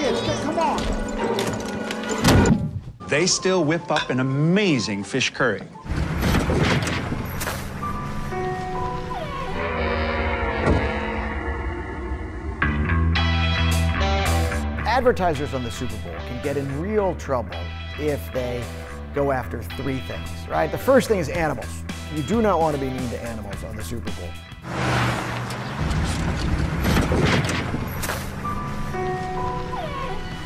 Kids, come on. They still whip up an amazing fish curry. Advertisers on the Super Bowl can get in real trouble if they go after three things, right? The first thing is animals. You do not want to be mean to animals on the Super Bowl.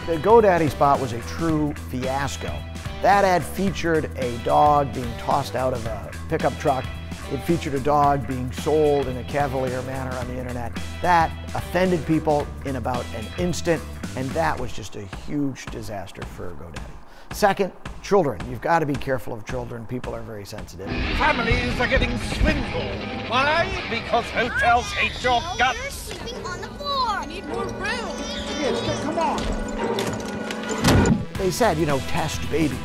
The Godaddy Spot was a true fiasco. That ad featured a dog being tossed out of a pickup truck. It featured a dog being sold in a cavalier manner on the internet. That offended people in about an instant, and that was just a huge disaster for GoDaddy. Second, children. You've got to be careful of children. People are very sensitive. Families are getting swindled. Why? Because hotels hate your guts. You're sleeping on the floor. I need more room. Kids, come on. They said, you know, test baby,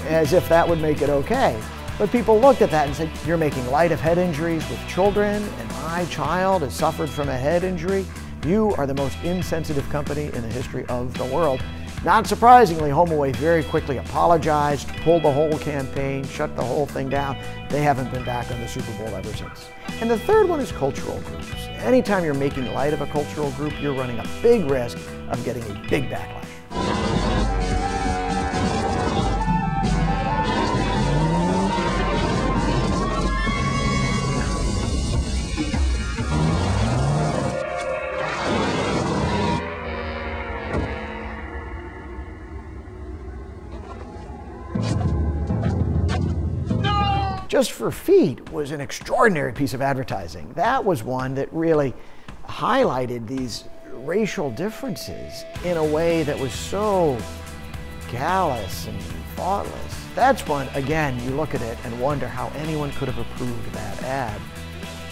as if that would make it okay. But people looked at that and said, you're making light of head injuries with children, and my child has suffered from a head injury. You are the most insensitive company in the history of the world. Not surprisingly, HomeAway very quickly apologized, pulled the whole campaign, shut the whole thing down. They haven't been back on the Super Bowl ever since. And the third one is cultural groups. Anytime you're making light of a cultural group, you're running a big risk of getting a big backlash. Just for Feet was an extraordinary piece of advertising. That was one that really highlighted these racial differences in a way that was so callous and thoughtless. That's one, again, you look at it and wonder how anyone could have approved that ad.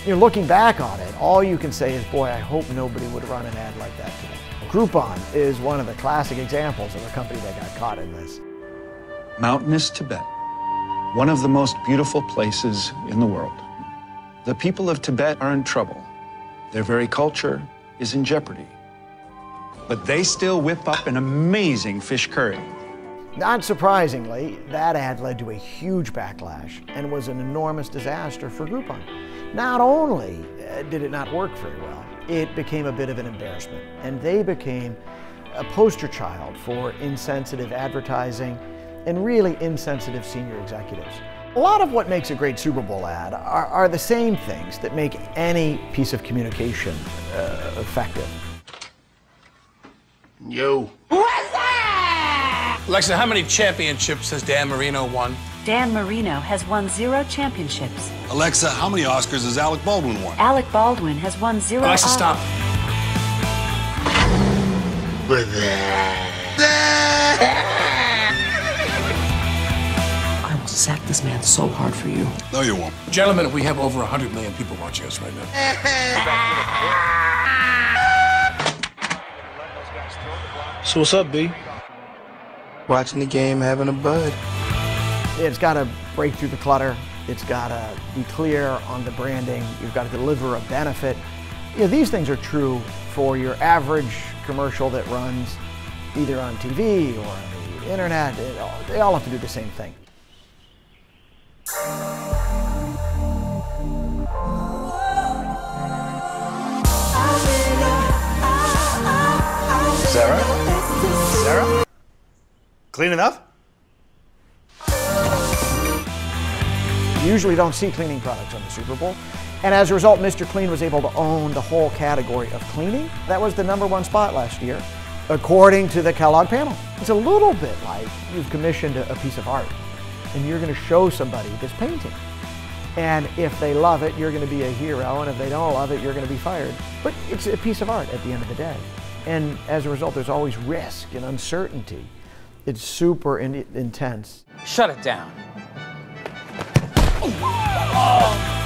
You know, looking back on it, all you can say is, boy, I hope nobody would run an ad like that today. Groupon is one of the classic examples of a company that got caught in this. Mountainous Tibet, one of the most beautiful places in the world. The people of Tibet are in trouble. Their very culture is in jeopardy. But they still whip up an amazing fish curry. Not surprisingly, that ad led to a huge backlash and was an enormous disaster for Groupon. Not only did it not work very well, it became a bit of an embarrassment, and they became a poster child for insensitive advertising and really insensitive senior executives. A lot of what makes a great Super Bowl ad are the same things that make any piece of communication effective. You. What's that? Alexa, how many championships has Dan Marino won? Dan Marino has won 0 championships. Alexa, how many Oscars has Alec Baldwin won? Alec Baldwin has won 0 Alexa, Oscars. stop. I will sack this man so hard for you. No, you won't. Gentlemen, we have over 100 million people watching us right now. So what's up, B? Watching the game, having a bud. It's got to break through the clutter. It's got to be clear on the branding. You've got to deliver a benefit. You know, these things are true for your average commercial that runs either on TV or on the internet. They all have to do the same thing. Sarah? Sarah? Clean enough? You usually don't see cleaning products on the Super Bowl. And as a result, Mr. Clean was able to own the whole category of cleaning. That was the #1 spot last year, according to the Kellogg panel. It's a little bit like you've commissioned a piece of art, and you're going to show somebody this painting. And if they love it, you're going to be a hero, and if they don't love it, you're going to be fired. But it's a piece of art at the end of the day. And as a result, there's always risk and uncertainty. It's super intense. Shut it down. Oh.